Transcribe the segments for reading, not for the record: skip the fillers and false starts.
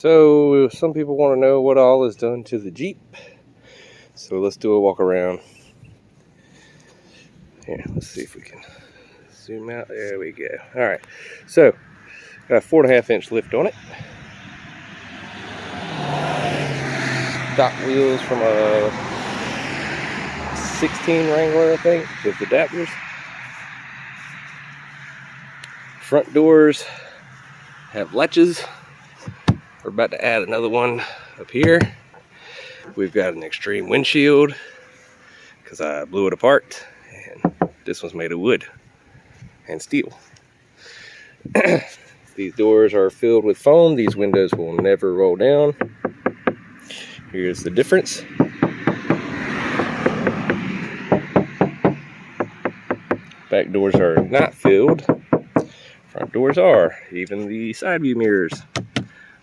So some people want to know what all is done to the Jeep. So let's do a walk around. Here, let's see if we can zoom out. There we go. All right. So got a 4.5-inch lift on it. Stock wheels from a 16 Wrangler, I think, with adapters. Front doors have latches. We're about to add another one up here. We've got an extreme windshield because I blew it apart, and this one's made of wood and steel. These doors are filled with foam. These windows will never roll down. Here's the difference. Back doors are not filled. Front doors are. Even the side view mirrors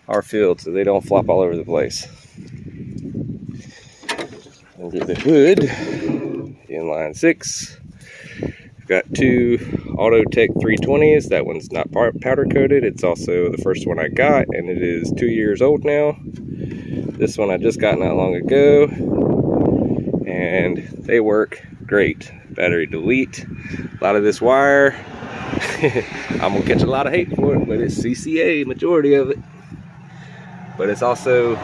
are filled so they don't flop all over the place. Under the hood, inline 6. We've got two Autotech 320s. That one's not powder coated. It's also the first one I got, and it is 2 years old now. This one I just got not long ago, and they work great. Battery delete. A lot of this wire, I'm gonna catch a lot of hate for it, but it's CCA, majority of it. But it's also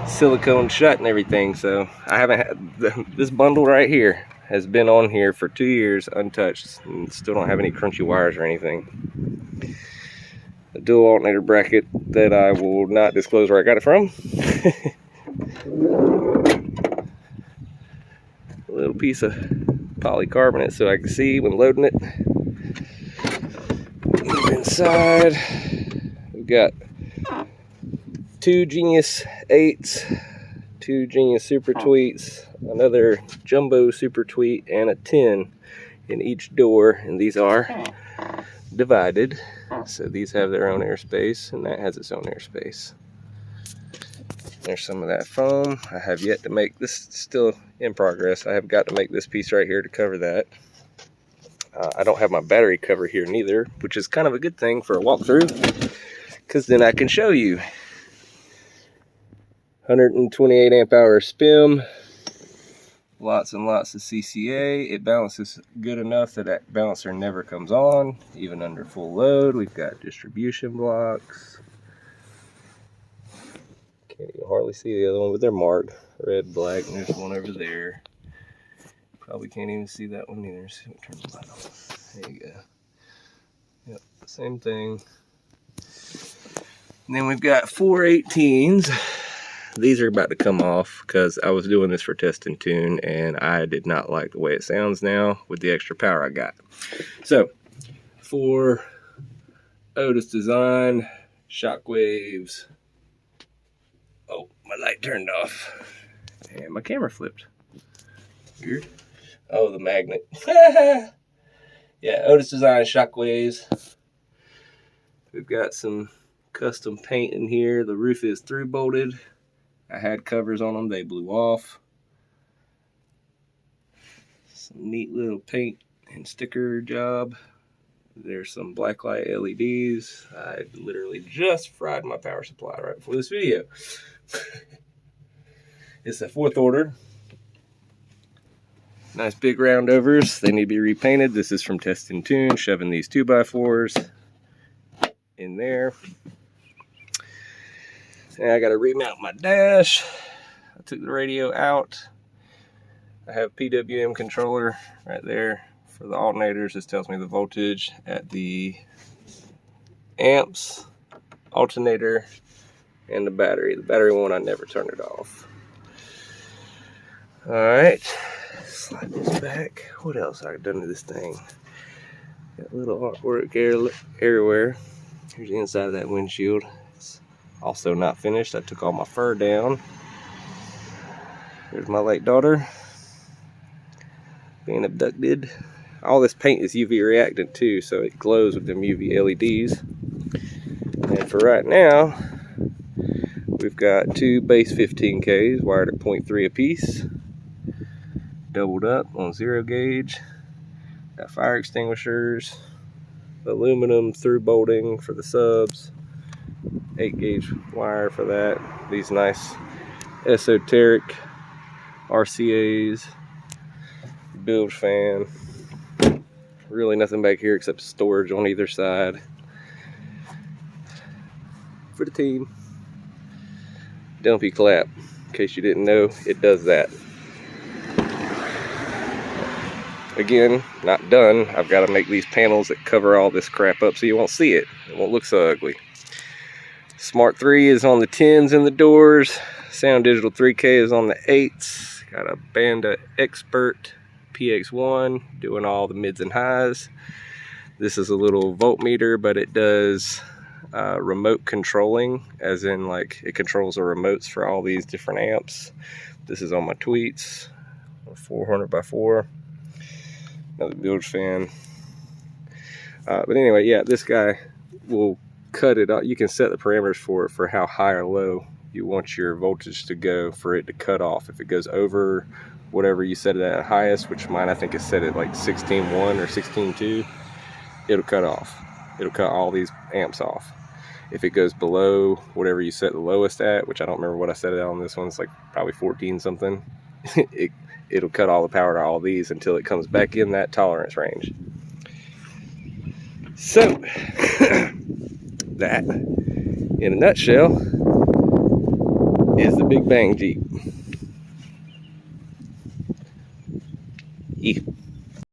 silicone shut and everything, so I haven't had this bundle right here has been on here for 2 years untouched, and still don't have any crunchy wires or anything. A dual alternator bracket that I will not disclose where I got it from. A little piece of polycarbonate so I can see when loading it. Inside, we've got 2 Genius 8s, 2 Genius Super Tweets, another Jumbo Super Tweet, and a 10 in each door, and these are divided, so these have their own airspace, and that has its own airspace. There's some of that foam. I have yet to make this, still in progress. I have got to make this piece right here to cover that. I don't have my battery cover here neither, which is kind of a good thing for a walkthrough, because then I can show you. 128 amp hour SPIM, lots and lots of CCA. It balances good enough that that balancer never comes on, even under full load. We've got distribution blocks. Can't even hardly see the other one, but they're marked red, black, and there's one over there. Probably can't even see that one either. So turn the light on. There you go. Yep, same thing. And then we've got 418s. These are about to come off because I was doing this for test and tune, and I did not like the way it sounds now with the extra power I got. So, for Otis Design, Shockwaves. Oh, my light turned off. And my camera flipped. Weird. Oh, the magnet. Yeah, Otis Design Shockwaves. We've got some custom paint in here. The roof is through bolted. I had covers on them, they blew off. Some neat little paint and sticker job. There's some blacklight LEDs. I literally just fried my power supply right before this video. It's a 4th order. Nice big round overs. They need to be repainted. This is from Test and Tune, shoving these 2x4s in there. And I got to remount my dash. I took the radio out. I have PWM controller right there for the alternators. This tells me the voltage at the amps, alternator, and the battery. The battery one, I never turn it off. All right, slide this back. What else I've done to this thing? Got a little artwork everywhere. Here's the inside of that windshield. It's also not finished. I took all my fur down. There's my late daughter being abducted. All this paint is UV reactant too, so it glows with them UV LEDs. And for right now, we've got 2 base 15Ks wired at 0.3 apiece, doubled up on 0 gauge. Got fire extinguishers, aluminum through bolting for the subs, 8-gauge wire for that. These nice esoteric RCAs, build fan. Really nothing back here except storage on either side for the team. Dumpy clap, in case you didn't know, it does that. Again, not done. I've got to make these panels that cover all this crap up so you won't see it. It won't look so ugly. Smart 3 is on the 10s in the doors. Sound Digital 3K is on the 8s. Got a Banda Expert PX1 doing all the mids and highs. This is a little voltmeter, but it does remote controlling, as in like it controls the remotes for all these different amps. This is on my Tweets, 400x4. Another bilge fan. But anyway, yeah, this guy will cut it off. You can set the parameters for it for how high or low you want your voltage to go for it to cut off. If it goes over whatever you set it at highest, which mine I think is set at like 16.1 or 16.2, it'll cut off. It'll cut all these amps off. If it goes below whatever you set the lowest at, which I don't remember what I set it on this one, it's like probably 14 something, it'll cut all the power to all these until it comes back in that tolerance range. So, that, in a nutshell, is the Big Bang Jeep.